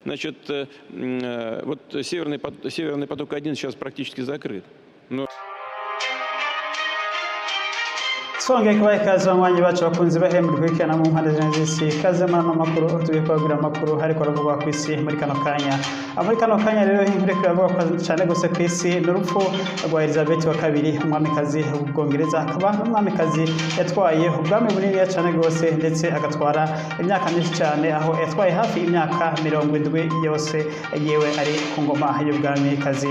Значит, вот Северный поток-1 сейчас практически закрыт. Twongeye kubaha ikaze abanywanyi bacu bakunze bahembwa gukurikirana mu mpande z'isi ikaze muri ano makuru tugiye kubabwira amakuru ariko aravugwa ku isi muri kano kanya. Muri kano kanya rero inkuru iravuga cyane gose ku isi n'urupfu rwa Elizabeth wa kabiri umwamikazi w'Ubwongereza, akaba n'umwamikazi yatwaye ubwami bunini cyane gose ndetse agatwara imyaka myinshi cyane, aho yatwaye hafi imyaka 70 yose yewe ari ku ngoma y'ubwamikazi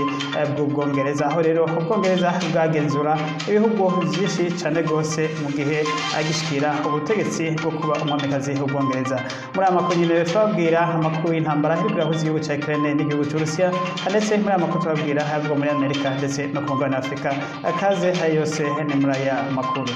bw'Ubwongereza, aho rero Ubwongereza bwagenzura ibihugu byinshi cyane gose mu gihe agishikira ubutegetsi bwo kuba umwamikazi w'Ubwongereza. Muri amakuru nyine twabwira amakuru y'intambara iri kurahuza igihugu cya Ukraine n'igihugu cy'Urusiya, ndetse muri amakuru twabwira havugwa muri Amerika ndetse no ku mugabane wa Afurika. Akaze yose ni muri aya makuru.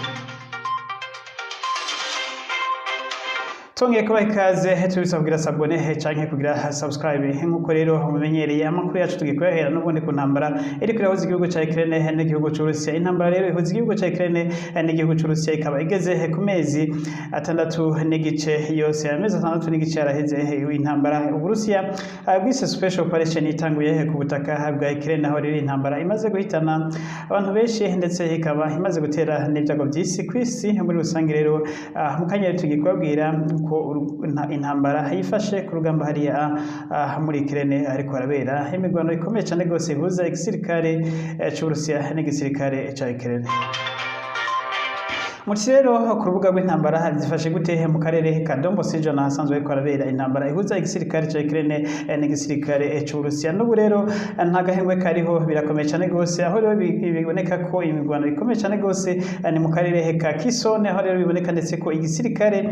Twongeye kubaha ikaze tubisabwira sabone canke kugira subscribe nkuko rero mumenyereye amakuru yacu tugiye kuyahera n'ubundi ku ntambara iri kurahuza igihugu cya Ukraine n'igihugu cy'Urusiya. Intambara rero ihuza igihugu cya Ukraine n'igihugu cy'Urusiya ikaba igeze ku mezi 6 n'igice, yose amezi 6 n'igice yaraheze intambara. Uburusiya bwise special operation itanguye ku butaka bwa Ukraine, aho rero intambara imaze guhitana abantu benshi ndetse ikaba imaze gutera n'ibyago by'isi ku isi muri rusange. Rero mu kanya tugiye kubabwira intambara yifashe ku rugamba hariya muri Ukraine, ariko harabera imigwano ikomeye cyane gose ihuza igisirikare cy'Urusiya n'igisirikare cya Ukraine. Muti rero ku rubuga rw'intambara zifashe gute mu karere ka Donbas jana hasanzwe ariko harabera intambara ihuza igisirikare cya Ukraine n'igisirikare cy'Urusiya. N'ubu rero nta gahengwe kariho, birakomeye cyane gose, aho rero biboneka ko imigwano ikomeye cyane gose ni mu karere ka Kherson, aho rero biboneka ndetse ko igisirikare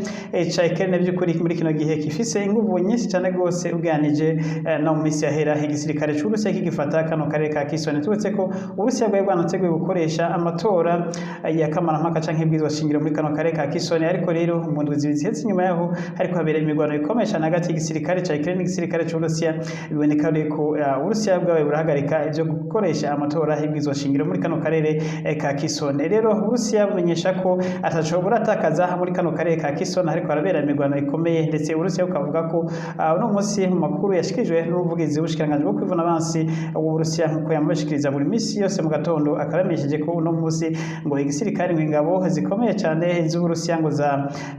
cya Ukraine by'ukuri muri kino gihe kifise inguvu nyinshi cyane gose uganije no mu minsi yahera igisirikare cy'Urusiya kigifata kano karere ka Kherson. Tubetse ko Urusiya bwaye bwanatse gukoresha amatora ya kamarampaka canke shingiro muri kano karere ka Kherson, ariko rero mu ndwi zihetse inyuma yaho ariko habera imigwano ikomeye cyane hagati y'igisirikare cya Ukraine n'igisirikare cy'Urusiya. Biboneka ko Urusiya bwawe burahagarika ibyo gukoresha amatora y'ibwizwa shingiro muri kano karere ka Kherson. Rero Urusiya bumenyesha ko atashobora atakaza muri kano karere ka Kherson, ariko harabera imigwano ikomeye, ndetse Urusiya ukavuga ko uno munsi mu makuru yashikijwe n'ubuvugizi bushikiranganje bwo kwivuna abansi Urusiya nkuko yamubashikiriza buri minsi yose mu gatondo, akabamenyesheje ko uno munsi ngo igisirikare n'ingabo zikomeye cyane z'Uburusiya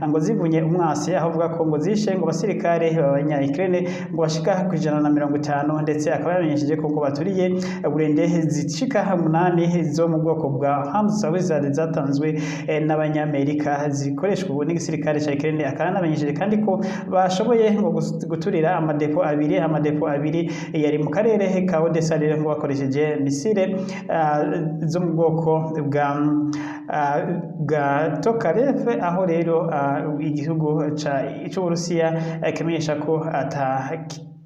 ngo zivunye umwasi, aho avuga ko ngo zishe ngo basirikare b'abanya Ukraine ngo bashika ku 150, ndetse akaba yamenyesheje ko ngo baturiye burende zishika 8 zo mu bwoko bwa Hammerhead zatanzwe n'abanyamerika zikoreshwa ubu n'igisirikare cya Ukraine. Akaba yamenyesheje kandi ko bashoboye ngo guturira amadepo abiri yari mu karere ka Odessa, rero ngo bakoresheje misile zo mu bwoko bwa Tokarev, aho rero igihugu cy'Uburusiya kimenyesha ko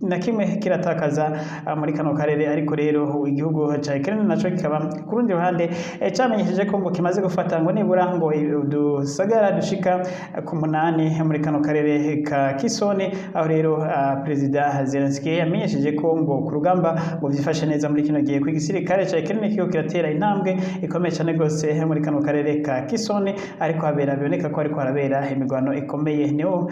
na kimwe kiratakaza muri kano karere, ariko rero igihugu cya Ukraine naco kikaba ku rundi ruhande cyamenyesheje ko ngo kimaze gufata ngo nibura ngo dusagara dushika ku 8 muri kano karere ka Kherson, aho rero Perezida Zelensky yamenyesheje ko ngo ku rugamba ngo byifashe neza muri kino gihe ku gisirikare cya Ukraine kiko kiratera intambwe ikomeye cyane gose muri kano karere ka Kherson, ariko habera biboneka ko ariko harabera imigwano ikomeye. Niho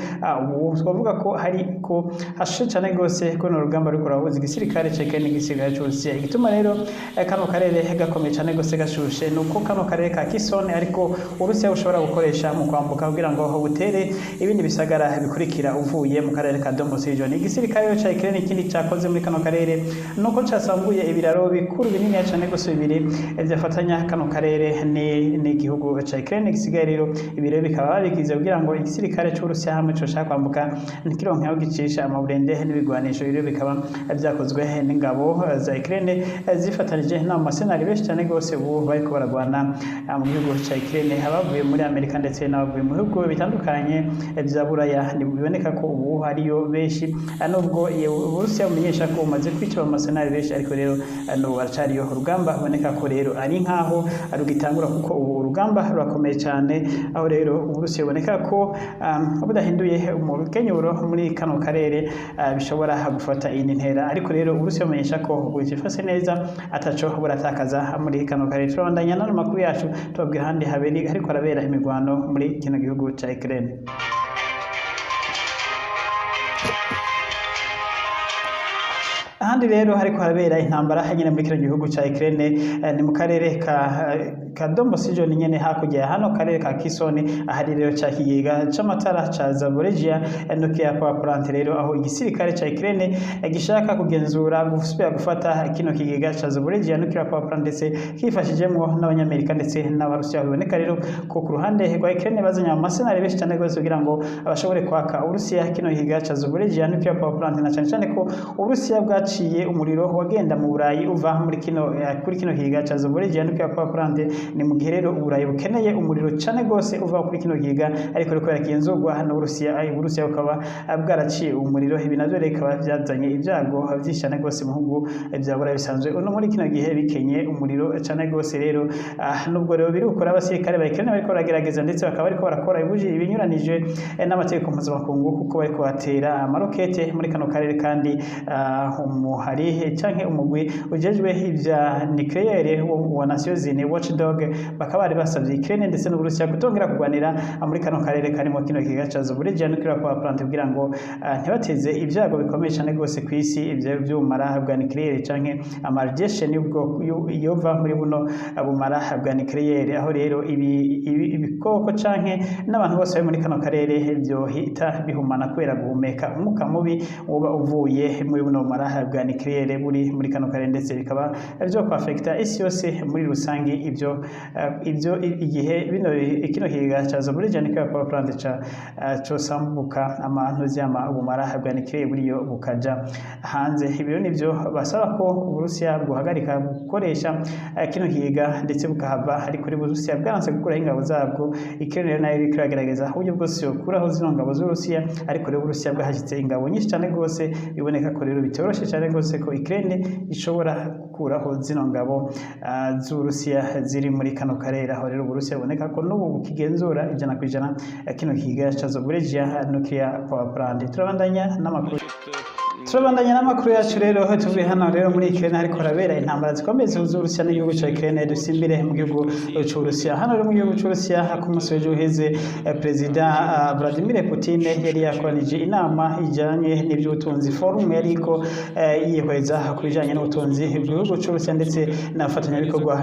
twavuga ko hari ko hashe cyane gose ko no rugamba ruri kurahuza igisirikare cya Ukraine n'igisirikare cy'Urusiya. Igituma rero kano karere gakomeye cyane gose gashushe nuko kano karere ka Kherson ariko Urusiya bushobora gukoresha mu kwambuka kugira ngo butere ibindi bisagara bikurikira uvuye mu karere ka Donbas region. Igisirikare cya Ukraine ikindi cyakoze muri kano karere nuko cyasambuye ibiraro bikuru binini cyane gose bibiri byafatanya kano karere n'igihugu cya Ukraine. Gisigaye rero ibiraro bikaba bigize kugira ngo igisirikare cy'Urusiya hamwe cyo shaka kwambuka nikironke aho gicisha amaburende n'ibigwanisho, rero bikaba byakozwe n'ingabo za Ukraine zifatanije n'amasenari benshi cyane gose ubu bari ko baragwana mu gihugu cya Ukraine, abavuye muri Amerika ndetse n'abavuye mu bihugu bitandukanye bya Buraya. Biboneka ko ubu hariyo benshi, nubwo Uburusiya bumenyesha ko umaze kwica amasenari benshi, ariko rero no baracariyo urugamba. Biboneka ko rero ari nkaho rugitangura, kuko ubu urugamba rurakomeye cyane, aho rero Uburusiya buboneka ko budahinduye mu kenyuro muri kano karere bishobora gufata iyi ntera, ariko rero Uburusiya bumenyesha ko bwifashe neza ataco buratakaza muri kano karere. Turabandanya n'amakuru yacu tubabwira handi haberi ariko harabera imigwano muri kino gihugu cya Ukraine. ahandi rero hariko harabera intambara nyene muri kino gihugu ca Ukraine ni mu karere ka Donbas region nyene hakurya hano karere ka Kisoni ahari rero ca kigega c'amatara ca Zaporizhia nuclear power plant rero aho igisirikare ca Ukraine gishaka kugenzura gusubira gufata kino kigega ca Zaporizhia nuclear power plant ndetse kifashijemwo n'abanyamerika ndetse n'abarusiya biboneka rero ko ku ruhande rwa Ukraine bazanye amasenari benshi cyane rwose kugira ngo abashobore kwaka Urusiya kino kigega ca Zaporizhia nuclear power plant na cyane ko Urusiya bwaciye umuriro wagenda mu Burayi uva muri kuri kino kigega ca Zaporizhia nuclear power plant ni mu gihe rero Uburayi bukeneye umuriro cyane rwose uva kuri kino kigega ariko riko yakenzurwa n'Urusiya Urusiya ukaba bwaraciye umuriro ibi navyo reka byazanye ibyago byishane rwose mu bihugu bya Burayi bisanzwe uno muri kino gihe bikenye umuriro cyane rwose rero nubwo rero biri gukora abasirikare bayikeneye bariko baragerageza ndetse bakaba bariko barakora ibinyuranije n'amategeko mpuzamakungu kuko bariko batera amarokete muri kano karere kandi umuhari canke umugwi ujejwe ivya nucleaire wa Nations Unies Watchdog bakaba bari basavye Ukraine ndetse n'Uburusiya kutongera kurwanira muri kano karere karimo kino kigega ca Zaporizhia nuclear power plant kugira ngo ntibateze ibyago bikomeye cyane rwose ku isi ivyo by'umara bwa nucleaire canke amaradiation yova muri buno bumara bwa nucleaire aho rero ibikoko canke n'abantu bose bari muri kano karere byo hita bihumana kubera guhumeka umwuka mubi uba uvuye muri buno bumara bwa nucleaire buri muri kano karere ndetse bikaba byo kwafekta isi yose muri rusangi ibyo igihe bino kino kigega ca Zaporizhia nuclear power plant co sambuka amantu z'ama ubumara bwa nucleaire buriyo bukaja hanze ibyo nivyo basaba ko Uburusiya guhagarika gukoresha kino kigega ndetse bukahava ariko kuri Uburusiya bwanze gukura ingabo zabwo Ukraine nayo iriko iragerageza uburyo bwose yokuraho zino ngabo z'Uburusiya ariko rero Uburusiya bwahashitse ingabo nyinshi cyane rwose biboneka ko rero bitoroshe cyane rwose ko Ukraine ishobora gukuraho zino ngabo z'Uburusiya ziri muri kano karere aho rero Uburusiya buboneka ko n'ubu bukigenzura 100% kino kigega ca Zaporizhia nuclear power plant turabandanya n'amakuru yacu rero tuvuye hano rero muri Ukraine ariko harabera intambara zikomeye z'Uburusiya n'igihugu ca Ukraine dusimbire mu gihugu c'Uburusiya hano rero mu gihugu c'Uburusiya ku munsi w'ejo uheze Perezida Vladimir Putin yari yakoranije inama ijanye n'ivy'ubutunzi forum yariko yihweza ku bijanye n'ubutunzi bw'igihugu c'Uburusiya ndetse n'abafatanyabikorwa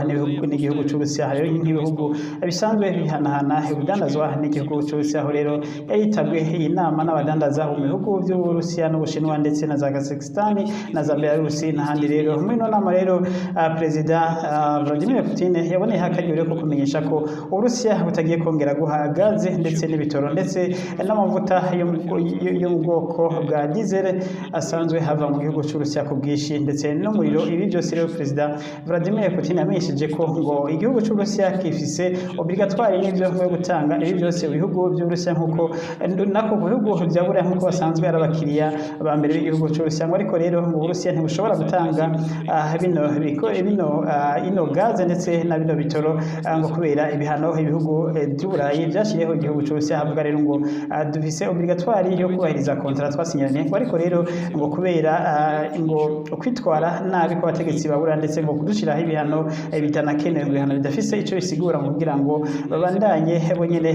n'igihugu c'Uburusiya rero nk'ibihugu bisanzwe bihanahana ibidandazwa n'igihugu c'Uburusiya aho rero yaritabwe iyi nama n'abadandaza mu bihugu by'Uburusiya n'Ubushinwa ndetse na za Kazakhstan na za Belarus n'ahandi rero muri no nama rero Perezida Vladimir Putin yaboneye hakajyo ko kumenyesha ko Uburusiya butagiye kongera guha gaze ndetse n'ibitoro ndetse n'amavuta yo mu bwoko bwa diesel asanzwe hava mu gihugu c'Uburusiya ku bwishi ndetse n'umuriro ibi byose rero Perezida Vladimir Putin yamenyesheje ko ngo igihugu c'Uburusiya kifise obligatoire n'ibyo yo gutanga ibi byose ibihugu by'Uburusiya nkuko nako bihugu bya Burayi nkuko basanzwe ari abakiriya ba mbere b'igihugu c'Uburusiya ariko rero mu Burusiya ntibushobora gutanga ino gaze ndetse na bino bitoro ngo kubera ibihano ibihugu by'Uburayi byashyireho igihugu c'Uburusiya havuga rero ngo dufise obligatoire yo kubahiriza contrat twasinyanye ariko rero ngo kubera ngo kwitwara nabi ko abategetsi babura ndetse ngo kudushiraho ibihano bitanakenewe ibihano bidafise ico bisigura mu kugira ngo babandanye bonyene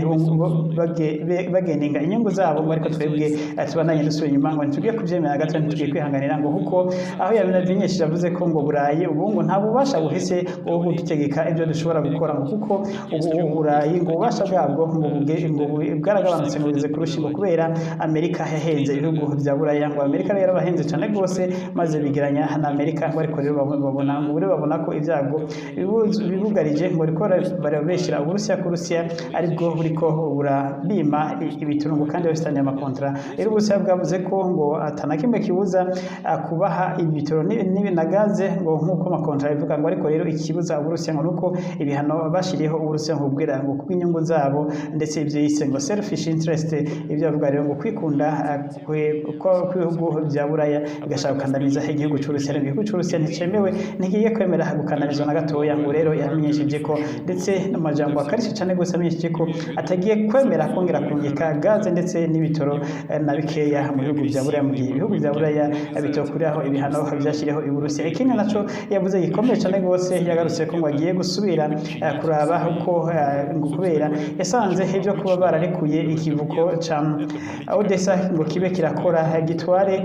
bageninga inyungu zabo ariko twebwe tubandanye dusubira inyuma ngo ntitugiye kuvyemera gato ntitugiye kwihanganira ngo kuko aho yabinyesheje avuze ko ngo Burayi ubu ngo nta bubasha buhise bwo gutegeka ibyo dushobora gukora ngo kuko ubu Burayi ngo ububasha bwabwo ngo bwaragabanutse ngo bugeze kurusha ngo kubera Amerika yahenze ibihugu bya Burayi ngo Amerika rero yarabahenze cyane rwose maze bigiranya na Amerika ngo ariko rero babona ko ibyago bibugarije ngo ariko barabeshira Uburusiya ku Rusiya aribwo buriko burabima ibiturungo kandi bafitanye amakontra rero Uburusiya bwavuze ko ngo atanakimwe kibuza kubaha ibitoro na gaze ngo nkuko amakontra bivuga ngo ariko rero ikibuza Uburusiya ngo nuko ibihano bashiriyeho Uburusiya ngo bwira ngo kubw'inyungu zabo ndetse ibyo yise ngo selfish interest ibyo bavuga rero ngo kwikunda kw'ibihugu bya Buraya igashaka gukandamiza igihugu c'Uburusiya igihugu c'Uburusiya nticemewe ntigiye kwemera gukandamizwa na gatoya ngo rero yamenyesheje ko ndetse n'amajambo akarishe cyane gose amenyesheje ko atagiye kwemera kongera kungika gaze ndetse n'ibitoro na bikeya mu bihugu bya Buraya mu gihe ibihugu bya Buraya buraya bitokuraho ibihano byashyiriyeho Uburusiya. Ikindi naco yavuze gikomeye cyane gose yagarutse ko ngo agiye gusubira kuraba uko ngo kubera yasanze ibyo kuba bararekuye ikivuko ca Odessa ngo kibe kirakora gitware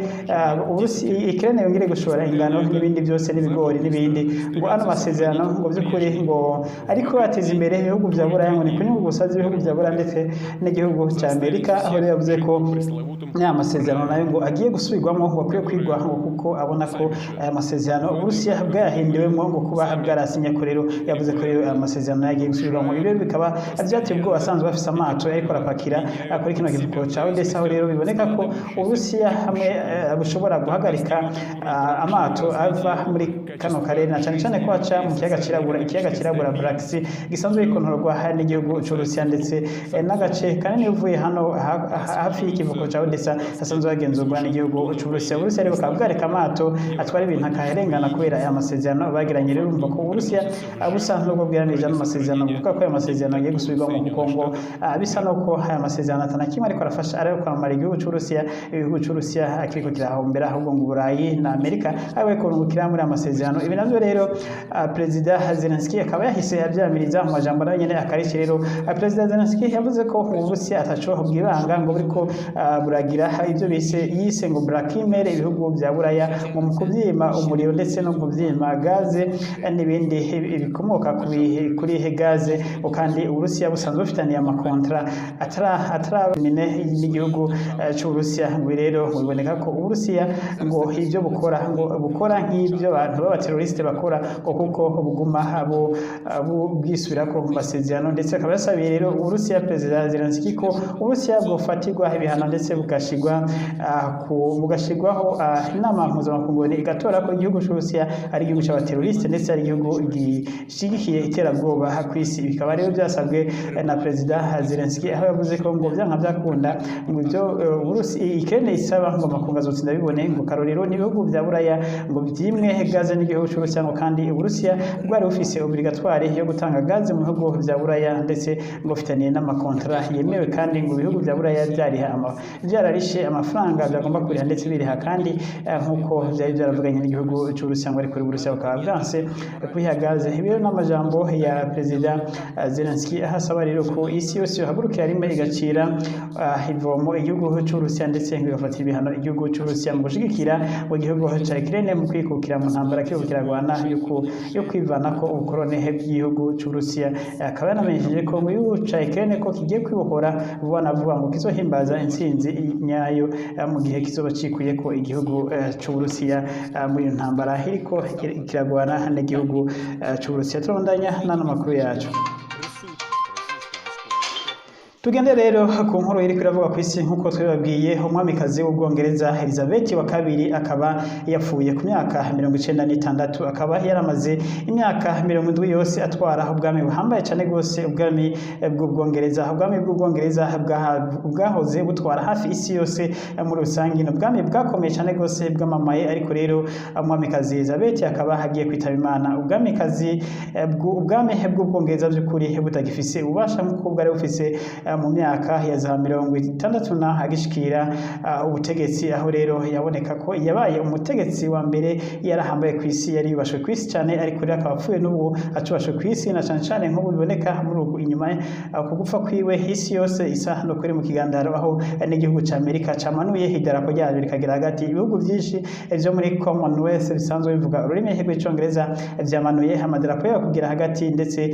Ukraine yongere gushora ingano n'ibindi byose n'ibigori n'ibindi ngo ano masezerano ngo by'ukuri ngo ariko ateza imbere ibihugu bya buraya ngo ni kunyungu gusa z'ibihugu bya buraya ndetse n'igihugu cya Amerika, aho rero yavuze ko aya masezerano nayo ngo agiye gusubirwamo ngo akwiye kwigwa kuko abona ko aya masezerano Uburusiya bwahinduwemo ngo kuba bwarasinye ko rero yavuze ko rero aya masezerano yagiye gusubirwamo. Ibyo bikaba byateye ubwoba asanzwe bafise amato ariko arapakira kuri kino kivuko ca Odessa, aho rero biboneka ko Uburusiya hamwe bushobora guhagarika amato ava muri kano karere na cyane cyane ko haca mu ikiyaga kirabura Black Sea gisanzwe gikontorwa n'igihugu cy'Uburusiya ndetse n'agace kanini uvuye hano hafi y'ikivuko ca Odessa hasanzwe hagenzurwa n'igihugu cy'Uburusiya. Uburusiya rero bukaba bwareka amato atwara ibintu akaherengana kubera aya masezerano bagiranye. Rero urumva ko Uburusiya busanzwe bubwiranije n'amasezerano kuko aya masezerano agiye gusubirwamo kuko ngo bisa nuko aya masezerano atanakimwe ariko arafasha ariko kwamara igihugu cy'Uburusiya, ibihugu cy'Uburusiya akiriko kirahombera ahubwo ngo Burayi na Amerika abe kurungukira muri amasezerano. Ibi navyo rero Perezida Zelensky akaba yahise abyamiriza mu majambo nayo nyene akariki. Rero Perezida Zelensky yavuze ko Uburusiya ataco bwibanga ngo buriko buragira ibyo yise ngo blackmail ibihugu bya buraya mu kubyima umuriro ndetse no kubyima gaze n'ibindi bikomoka kuri gaze, kandi Uburusiya busanzwe bufitaniye amakontra atarabimene n'igihugu cy'Uburusiya. Ngo rero biboneka ko Uburusiya ngo ibyo bukora nk'ibyo abantu b'abateroriste bakora kuko buguma bwisubira ko mu masezerano, ndetse akaba yasabiye rero Uburusiya Perezida Zelensky ko Uburusiya bwofatirwa ibihano ndetse bugashyirwaho inama mpuzamakungu igatora ko igihugu cy'Uburusiya ari igihugu cy'abateroriste ndetse ari igihugu gishyigikiye iterabwoba ku isi. Bikaba rero byasabwe na Perezida Zelensky aho yavuze ko ngo byanga byakunda ngo ibyo Ukraine isaba ngo amakungu azotsinda bibone ngo karorero n'ibihugu bya buraya ngo byimwe gaze n'igihugu cy'Uburusiya ngo kandi Uburusiya bwari bufise obligatoire yo gutanga gaze mu bihugu bya buraya ndetse ngo bifitaniye n'amakontra yemewe, kandi ngo ibihugu bya buraya byararishe amafaranga byagomba kuriha ndetse biriha kandi nk'uko byari byaravuganye n'igihugu cy'Uburusiya ngo ariko Uburusiya bukaba bwanse kuyiha gaze. Ibi rero n'amajambo ya Perezida Zelensky ahasaba rero ko isi yose yohagurukira rimwe igacira ivomo igihugu cy'Uburusiya ndetse igafatira ibihano igihugu cy'Uburusiya mu gushigikira mu gihugu cya Ukraine mu kwikukira mu ntambara kiriko kiragwana yo kwivana ko ubukorone bw'igihugu cy'Uburusiya. Akaba yanamenyesheje ko mu gihugu cya Ukraine ko kigiye kwibohora vuba na vuba ngo kizohimbaza intsinzi nyayo mu gihe kizoba cikuye ko igihugu cy'Uburusiya muri iyo ntambara iriko kiragwana n'igihugu cy'Uburusiya. Turondanya n'ano makuru yacu. Tugende rero ku nkuru iri kwiravuga ku isi nk'uko twababwiye. Umwamikazi w'Ubwongereza Elizabeth wa kabiri akaba yapfuye ku myaka 96, akaba yaramaze imyaka 70 yose atwara ubwami buhambaye cyane gose, ubwami bw'Ubwongereza. Ubwami bw'Ubwongereza bwahoze butwara hafi isi yose muri rusange, ubwami bwakomeye cyane gose bwamamaye, ariko rero umwamikazi Elizabeth akaba hagiye kwitaba Imana. Ubwami bw'Ubwongereza by'ukuri butagifise ububasha nk'uko bwari bufise mu myaka ya za 60 na agishikira ubutegetsi, aho rero yaboneka ko yabaye umutegetsi wa mbere yarahambaye ku isi, yari yubashwe ku isi cyane, ariko rero akaba apfuye n'ubu acubashwe ku isi na cyane cyane nk'ubu biboneka muri inyuma ku gupfa kwiwe isi yose isa no kuri mu kigandaro, aho n'igihugu cya Amerika cyamanuye idarapo ryaryo rikagira hagati. Ibihugu byinshi byo muri Commonwealth bisanzwe bivuga ururimi rw'icyongereza byamanuye amadarapo yabo kugira hagati, ndetse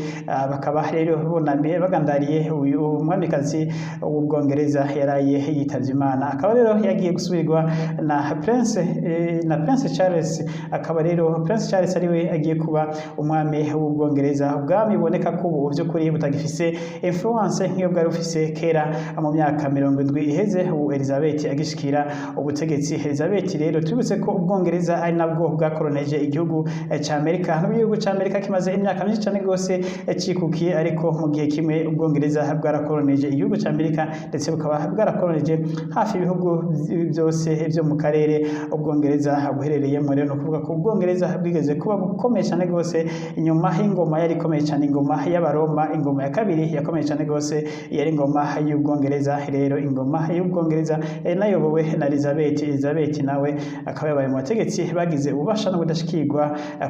bakaba rero bunamiye bagandariye uyu umwamikazi w'Ubwongereza yaraye yitavye Imana. Akaba rero yagiye gusubirwa na Prince Charles. Akaba rero Prince Charles ariwe agiye kuba umwami w'Ubwongereza. Ubwami boneka ko ubu by'ukuri butagifise influence nk'iyo bwari bufise kera mu myaka 70 iheze ubu Elizabeth agishikira ubutegetsi. Elizabeth rero tubutse ko Ubwongereza ari nabwo bwakoroneje igihugu cya Amerika. N'igihugu cya Amerika kimaze imyaka myinshi cyane gose cikukiye, ariko mu gihe kimwe Ubwongereza bwarakoroneje bwakolonije igihugu cya Amerika ndetse bukaba bwarakolonije hafi ibihugu byose byo mu karere ubwongereza buherereyemo. Rero no kuvuga ko ubwongereza bwigeze kuba bukomeye cyane gose inyuma y'ingoma yari ikomeye cyane, ingoma y'abaroma, ingoma ya kabiri yakomeye cyane gose yari ingoma y'ubwongereza. Rero ingoma y'ubwongereza nayobowe na Elizabeth nawe akaba yabaye mu bategetsi bagize ububasha no budashikirwa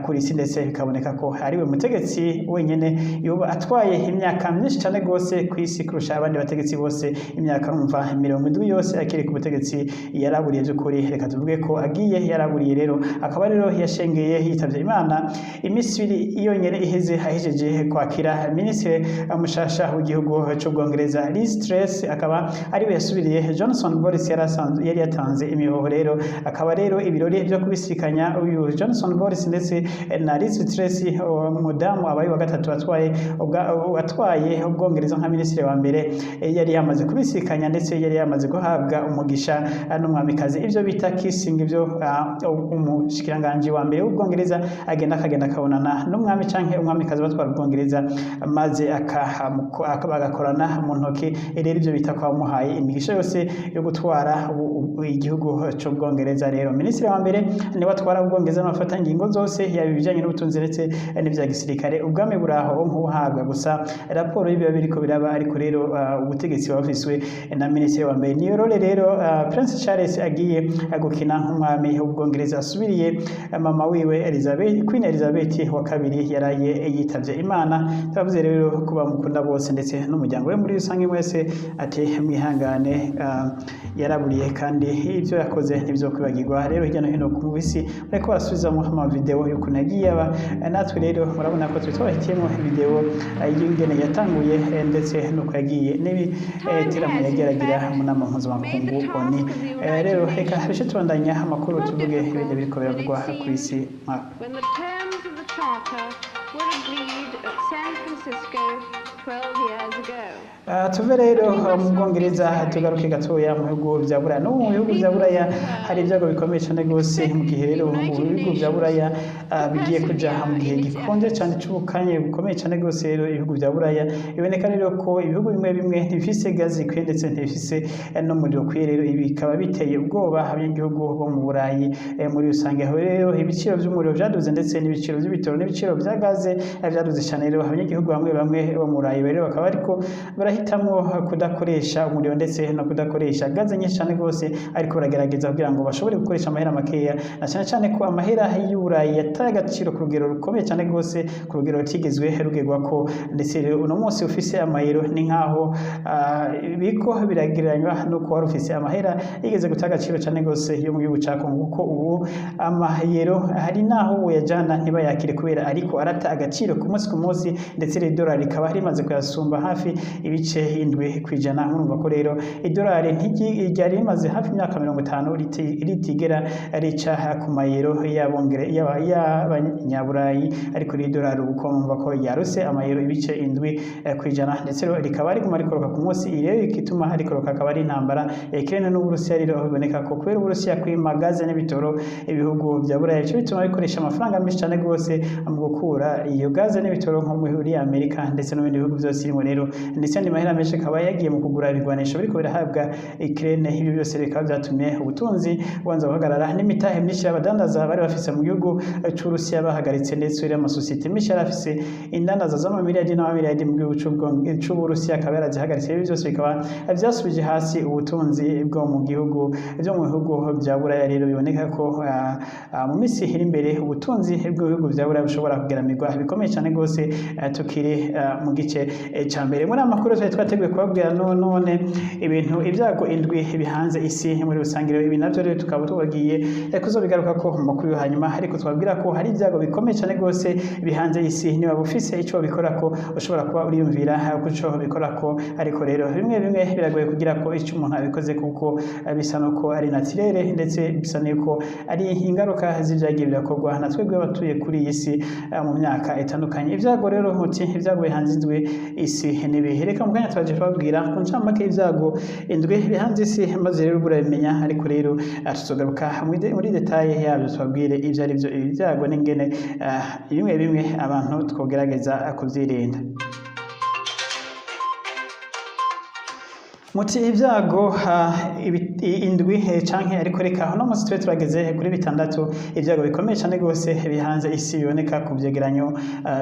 kuri isi, ndetse bikaboneka ko ari we mutegetsi wenyene yoba atwaye imyaka myinshi cyane gose ku isi kurusha abandi bategetsi bose. Imyaka numva 70 yose akiri ku butegetsi yaraburiye by'ukuri, reka tuvuge ko agiye yaraburiye. Rero akaba rero yashengeye yitavye Imana imisiri yonyene iheze ahejeje kwakira minisitiri mushasha w'igihugu cy'ubwongereza Liz Truss, akaba ari we yasubiriye Johnson Boris yari yatanze imihoho. Rero akaba rero ibirori byo kubisikanya uyu Johnson Boris ndetse na Liz Truss umudamu abaye wa gatatu atwaye ubwongereza nka minisitiri wa mbere, yari yamaze kubisikanya ndetse yari yamaze guhabwa umugisha n'umwamikazi, ibyo bita kissing, ibyo umushikiranganje wa mbere w'ubwongereza agenda akabonana n'umwami canke umwamikazi batwara ubwongereza maze bagakorana mu ntoki. Rero ibyo bita kwa muhaye imigisha yose yo gutwara igihugu cy'ubwongereza. Rero minisitiri wa mbere niwe atwara ubwongereza n'abafata ingingo zose yaba ibijyanye n'ubutunzi ndetse n'ibya gisirikare. Ubwami buraho nk'ubuhabwa gusa raporo y'ibiba biriko biraba, ariko rero ubutegetsi bafiswe na minisitiri wa mbere. Niyo role rero Prince Charles agiye gukina nk'umwami w'ubwongereza asubiriye mama wiwe Queen Elizabeth wa kabiri yaraye yitavye Imana. Turavuze rero kuba mukunda bose ndetse n'umuryango we muri rusange wese ate mwihangane, yaraburiye kandi ibyo yakoze nibyo kwibagirwa. Rero hirya no hino ku isi bariko barasubizamo amavideo y'ukuntu yagiye aba, natwe rero murabona ko twitwahitiyemo video y'ingene yatanguye ndetse nuko yagiye n'ibiteramo yageragira mu nama mpuzamakungu ONU. Rero reka bishe tubandanya amakuru tuvuge ibindi biriko biravugwa ku isi. When the terms of the charter were agreed at San Francisco 12 years ago. Tuve rero mu Bwongereza tugaruke gatoya mu bihugu bya Buraya. No mu bihugu bya Buraya hari ibyago bikomeye cyane gose, mu gihe rero mu bihugu bya Buraya bigiye kuja mu gihe gikonje cyane cy'ubukanye bukomeye cyane gose. Rero ibihugu bya Buraya biboneka rero ko ibihugu bimwe bimwe ntibifise gazi ikwiye ndetse ntibifise n'umuriro ukwiye. Rero ibi bikaba biteye ubwoba abanyagihugu bo mu Burayi muri rusange. Aho rero ibiciro by'umuriro byaduze ndetse n'ibiciro by'ibitoro n'ibiciro bya gaze byaduze cyane. Rero abanyagihugu bamwe bo mu Burayi rero bakaba ariko barahitamwo kudakoresha umuriro ndetse no kudakoresha gaze nyinshi cyane gose, ariko baragerageza kugira ngo bashobore gukoresha amahera makeya, na cyane cyane ko amahera y'Uburayi yataye agaciro ku rugero rukomeye cyane gose, ku rugero rutigezwe rugerwa ko. Ndetse rero uno munsi ufise amayero ni nkaho biko biragereranywa nuko wari ufise amahera yigeze guta agaciro cyane gose yo mu gihugu cya Kongo, kuko ubu amayero hari naho uyajana ntibayakire kubera ariko arata agaciro ku munsi ndetse idolari rikaba rimaze kuyasumba hafi ibice 7%. Murumva ko rero idolari ryari rimaze hafi imyaka 50 ritigera rica ku mayero y'abanyaburayi, ariko idolari uko mumva ko yaruse amayero ibice 7%, ndetse rikaba riguma rikoroka ku munsi. Rero ikituma rikoroka akaba ari intambara ya Ukraine n'Uburusiya. Rero biboneka ko kubera Uburusiya kwimagaze n'ibitoro ibihugu bya Buraya cyo bituma bikoresha amafaranga menshi cyane gose mu gukura iyo gaze n'ibitoro nko muri Amerika ndetse no mu bihugu byose irimo. Rero ndetse andi mahera menshi akaba yagiye mu kugura ibigwanisho biriko birahabwa Ukraine. Ibyo byose bikaba byatumye ubutunzi bubanza guhagarara, n'imitahe myinshi y'abadandaza bari bafise mu gihugu cy'Urusiya bahagaritse, ndetse rero amasosiyete menshi yari afise indandaza z'amamiliyardi n'amamiliyardi mu gihugu cy'Uburusiya akaba yarazihagaritse. Ibyo byose bikaba byasubije hasi ubutunzi bwo mu gihugu byo mu bihugu bya Buraya. Rero biboneka ko mu minsi iri imbere ubutunzi bw'ibihugu bya Buraya bushobora kugeramirwa bikomeye cyane gose, tukiri mu gice cya mbere. Muri amakuru twateguye kubabwira none ibyago indwi bihanze isi muri rusange. Ibi navyo rero tukaba tubagiye kuzobigaruka ko mu makuru yo hanyuma, ariko twabwira ko hari ibyago bikomeye cyane gose bihanze isi. Niba bufise ico bikora ko ushobora kuba uriyumvira kuco bikora ko, ariko rero bimwe biragoye kugira ko ico umuntu abikoze, kuko bisa nuko ari naturere ndetse bisa nuko ari ingaruka z'ibyagiye birakorwa na twebwe batuye kuri iyi si mu myaka itandukanye. Ibyago rero ibyago bihanze indwi isi nibihereka mu kanya twaje kubabwira ku ncamake y'ibyago indwi bihanze isi, maze rero burabimenya. Ariko rero tuzogaruka muri detaye yabyo tubabwire ibyo ari byo ibyago n'ingene bimwe abantu twogerageza kubyirinda. muti ibyago indwi canke ariko reka uno munsi twe turageze kuri bitandatu ibyago bikomeye cyane gose bihanze isi biboneka ku byegeranyo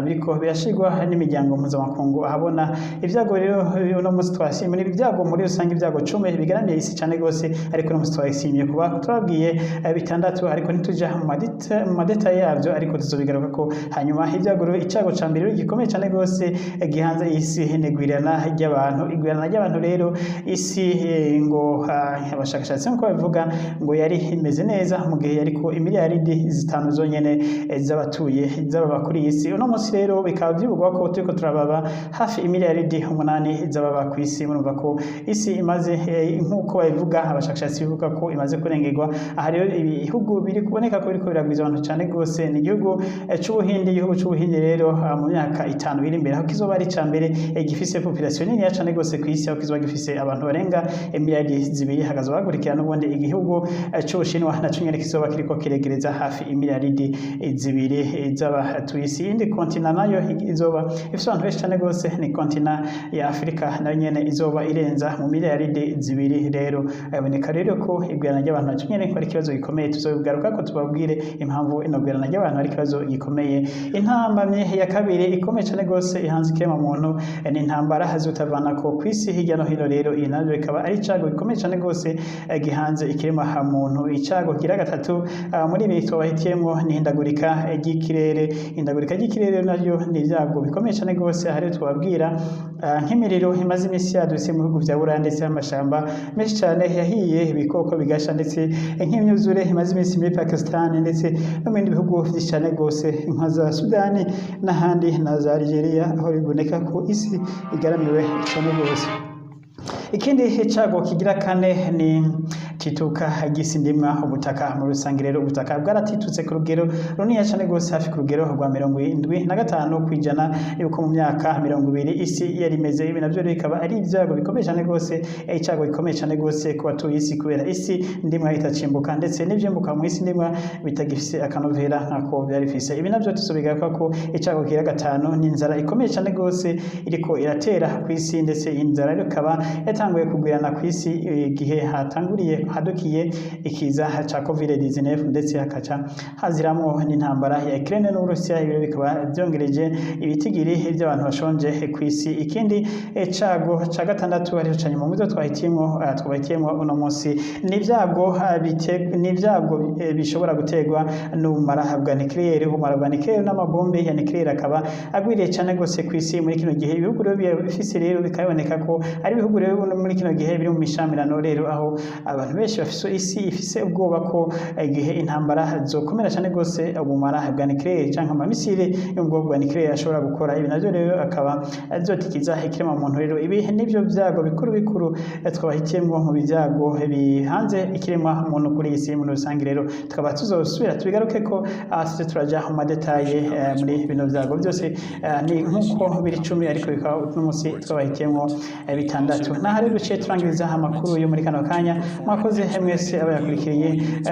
biriko birashigwa n'imiryango mpuzamakungu ahabona ibyago rero uno munsi twashimye ibyago muri rusange ibyago 10 bigaramiye isi cyane gose ariko uno munsi twashimye kuba turabwiye bitandatu ariko nituja mu madeta yabyo ariko tuzobigaruka ko hanyuma ibyago icyago ca mbere gikomeye cyane gose gihanze isi negwirana ry'abantu rero isi ngo abashakashatsi nko bavuga ngo yari imeze neza mu gihe yariko imiliyaridi zitanu zonyene z'abatuye z'ababa kuri isi uno munsi rero bikaba byivugwa ko turiko turababa hafi imiliyaridi 8 z'ababa ku isi murumva ko isi imaze nkuko babivuga abashakashatsi bivuga ko imaze kurengerwa aha rero ibihugu biri kuboneka ko biriko biragwiza abantu cyane gose ni igihugu c'ubuhindi rero mu myaka 5 biri imbere aho kizoba ari cambere gifise population nini cyane gose ku isi aho kizoba gifise abantu barenga miliyari 2 hagaze bagurikira n'ubundi igihugu c'Ubushinwa na cyo nyene kizoba kiriko kiregereza hafi imiliyaridi 2 z'abatuye isi indi kontinent nayo izoba ifite abantu benshi cyane gose ni kontinent ya Afrika nayo nyene izoba irenza mu miliyaridi 2 rero aboneka rero ko igwirana ry'abantu na cyo nyene ari kibazo gikomeye tuzobigaruka ko tubabwire impamvu ino gwirana ry'abantu ari kibazo gikomeye intambamye ya kabiri ikomeye cyane gose ihanzike mu muntu ni intambara hazutavana ko kwisi hirya no hino rero iyi navyo ikaba ari icago gikomeye cyane gose gihanze ikirema ha muntu icago kira gatatu muri ibi twabahitiyemo ni hindagurika ry'ikirere naryo ni ibyago bikomeye cyane gose hari twababwira nk'imiriro imaze imisi yaduse mu bihugu vya Buraya ndetse amashamba menshi cyane yahiye ibikoko bigasha ndetse nk'imyuzure imaze imisi muri Pakistan ndetse no mu bindi bihugu vyinshi cyane gose nka za Sudani n'ahandi na za Algeria aho biboneka ko isi igaramiwe cyane gose ikindi icago kigira kane ni tituka gisindimwa ubutaka mu rusange rero ubutaka bwaratitutse ku rugero runini cyane gose hafi ku rugero rwa 75 kwijana yuko mu myaka 20 isi yari imeze ibi navyo bikaba ari ibyago bikomeye cyane gose icago gikomeye cyane gose ku batuye isi kubera isi ndimwa itacimbuka ndetse n'ivyimbuka mu isi ndimwa bitagifise akanovera nkako byari fise ibi navyo tusobigaruka ko icago kira gatanu ni inzara ikomeye cyane gose iriko iratera ku isi ndetse inzara rero kaba yatanguye kugwirana ku isi igihe hadukiye ikiza ca COVID-19 ndetse hakaca haziramo n'intambara ya Ukraine n'Uburusiya ibiro bikaba byongereje ibitigiri by'abantu bashonje ku isi ikindi cago ca gatandatu ari cyo mu muzo twahitiyemo uno munsi n'ibyago bishobora gutegwa n'umara bwa nucleaire n'amabombe ya nucleaire akaba agwiriye cyane gose ku isi muri kino gihe ibihugu rero bifise rero bikaboneka ko ari ibihugu rero muri kino gihe biri mu mishamirano rero aho abantu benshi bafise isi ifise ubwoba ko igihe intambara zokomera cyane gose ubumara bwa nucleaire canke amamisire yo mu bwoko bwa nucleaire ashobora gukora ibi navyo rero akaba azotikiza ikirema muntu rero ibi nivyo byago bikuru twabahitiyemo mu byago bihanze ikirema muntu kuri isi mu rusange rero tukaba tuzosubira tubigaruke ko tuze turaja mu madetaye muri bino byago byose ni nkuko biri 10 ariko bikaba umunsi twabahitiyemo bitandatu na hari duciye turangiriza amakuru yo muri kano kanya mwakoze mwese abayakurikiye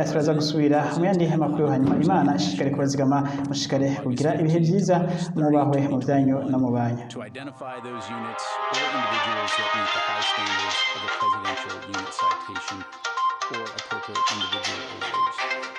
turaza gusubira mu yandi makuru hanyuma Imana ishikare kubazigama mushikare kugira ibihe byiza mubahwe mu byanyu no mu banyu to identify those units or individuals that meet the high standards of the presidential unit citation or appropriate individual awards.